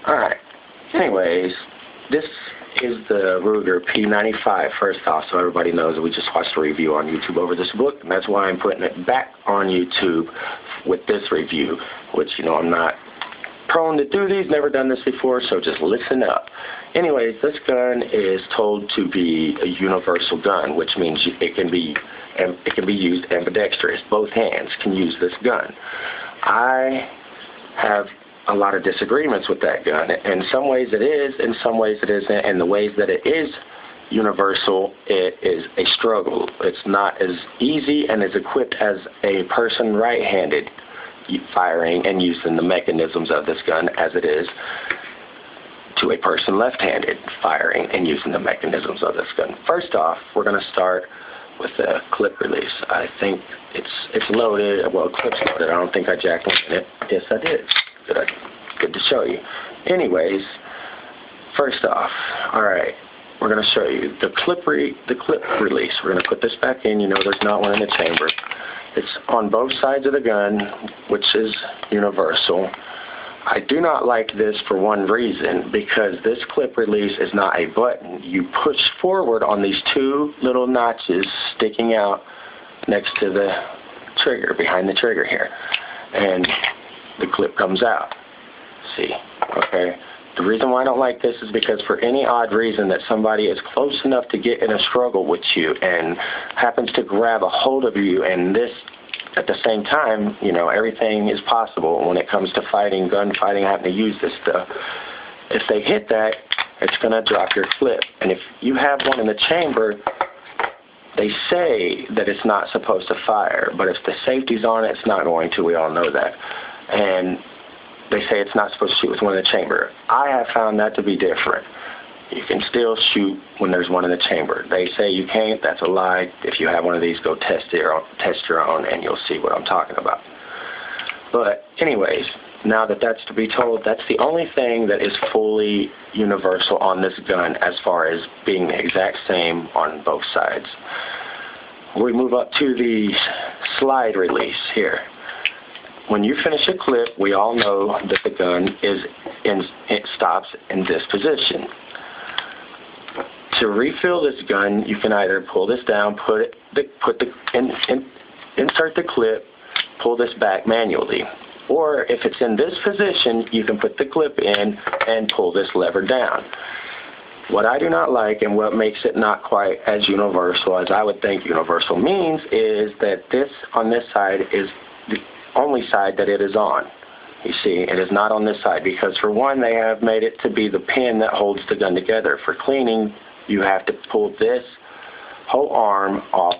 Alright, anyways, this is the Ruger P95 first off, so everybody knows that we just watched a review on YouTube over this book, and that's why I'm putting it back on YouTube with this review, which, I'm not prone to do these, never done this before, so just listen up. Anyways, this gun is told to be a universal gun, which means it can be used ambidextrous. Both hands can use this gun. I have a lot of disagreements with that gun. In some ways it is, in some ways it isn't, and the ways that it is universal, it is a struggle. It's not as easy and as equipped as a person right-handed firing and using the mechanisms of this gun as it is to a person left-handed firing and using the mechanisms of this gun. First off, we're going to start with the clip release. I think it's loaded. Well, clip's loaded. I don't think I jacked one in it. Yes, I did. Good to show you. Anyways, first off, all right, we're going to show you the clip release. We're going to put this back in. There's not one in the chamber. It's on both sides of the gun, which is universal. I do not like this for one reason, because this clip release is not a button. You push forward on these two little notches sticking out next to the trigger, behind the trigger here, and the clip comes out. See? Okay? The reason why I don't like this is because for any odd reason that somebody is close enough to get in a struggle with you and happens to grab a hold of you, and this, at the same time, everything is possible when it comes to fighting, gunfighting, having to use this stuff. If they hit that, it's going to drop your clip. And if you have one in the chamber, they say that it's not supposed to fire, but if the safety's on it, it's not going to. We all know that. And they say it's not supposed to shoot with one in the chamber. I have found that to be different. You can still shoot when there's one in the chamber. They say you can't. That's a lie. If you have one of these, go test your own, and you'll see what I'm talking about. But anyways, now that that's to be told, that's the only thing that is fully universal on this gun as far as being the exact same on both sides. We move up to the slide release here. When you finish a clip, we all know that the gun it stops in this position. To refill this gun, you can either pull this down, insert the clip, pull this back manually. Or if it's in this position, you can put the clip in and pull this lever down. What I do not like, and what makes it not quite as universal as I would think universal means, is that this on this side is the only side that it is on. You see, it is not on this side because, for one, they have made it to be the pin that holds the gun together. For cleaning, you have to pull this whole arm off,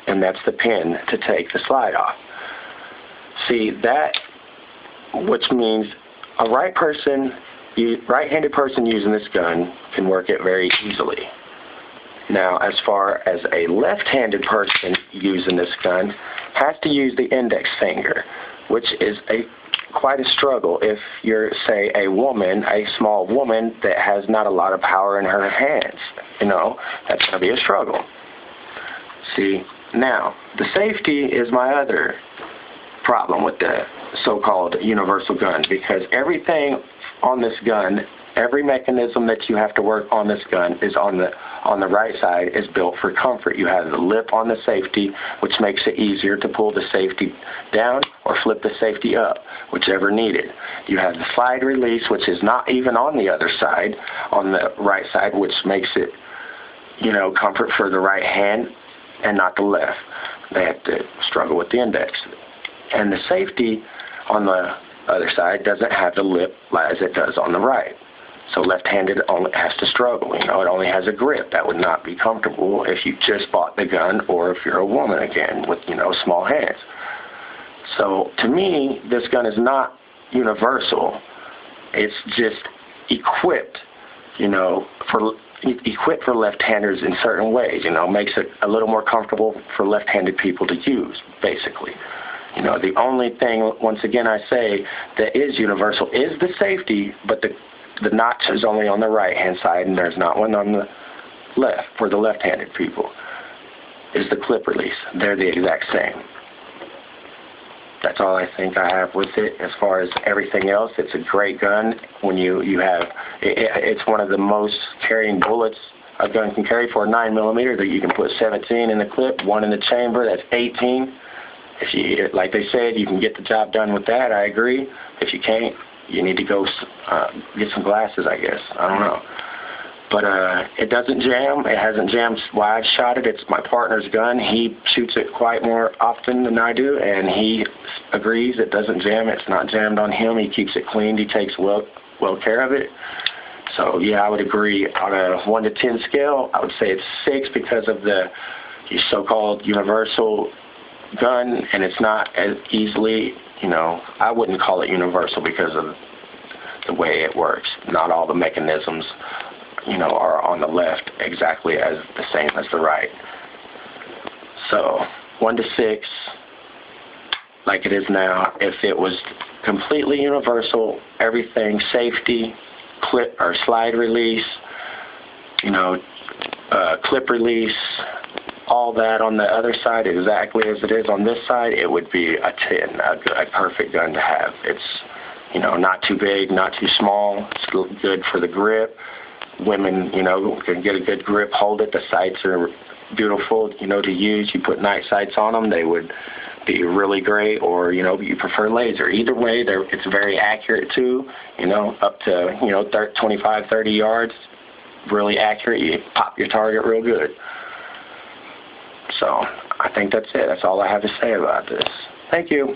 and that's the pin to take the slide off. See, that, which means a right-handed person using this gun can work it very easily. Now, as far as a left-handed person using this gun, has to use the index finger, which is quite a struggle if you're, say, a woman, a small woman that has not a lot of power in her hands. That's going to be a struggle. See, now, the safety is my other problem with the so-called universal gun, because everything on this gun, every mechanism that you have to work on this gun is on the right side is built for comfort. You have the lip on the safety, which makes it easier to pull the safety down or flip the safety up, whichever needed. You have the slide release, which is not even on the other side, on the right side, which makes it, comfort for the right hand and not the left. They have to struggle with the index. And the safety on the other side doesn't have the lip as it does on the right. So left-handed only has to struggle. It only has a grip. That would not be comfortable if you just bought the gun, or if you're a woman again with, small hands. So to me, this gun is not universal. It's just equipped, equipped for left-handers in certain ways. Makes it a little more comfortable for left-handed people to use, basically. The only thing, once again, I say that is universal is the safety, but the notch is only on the right-hand side, and there's not one on the left for the left-handed people. Is the clip release. They're the exact same. That's all I think I have with it. As far as everything else, it's a great gun. When you have, it's one of the most carrying bullets a gun can carry for a 9mm. That you can put 17 in the clip, 1 in the chamber. That's 18. If you, like they said, you can get the job done with that. I agree. If you can't, you need to go get some glasses, I guess. I don't know. But it doesn't jam. It hasn't jammed while I've shot it. It's my partner's gun. He shoots it quite more often than I do, and he agrees it doesn't jam. It's not jammed on him. He keeps it cleaned. He takes well care of it. So, yeah, I would agree. On a 1 to 10 scale, I would say it's 6 because of the so-called universal gun, and it's not as easily, I wouldn't call it universal because of the way it works. Not all the mechanisms are on the left exactly as the same as the right. So 1 to 6, like it is now. If it was completely universal, everything, safety, clip or slide release, clip release, all that on the other side exactly as it is on this side, it would be a 10, a perfect gun to have. It's, not too big, not too small. It's good for the grip. Women, can get a good grip, hold it. The sights are beautiful, to use. You put night sights on them, they would be really great. Or, you prefer laser. Either way, it's very accurate too, up to, 25, 30 yards. Really accurate. You pop your target real good. So I think that's it. That's all I have to say about this. Thank you.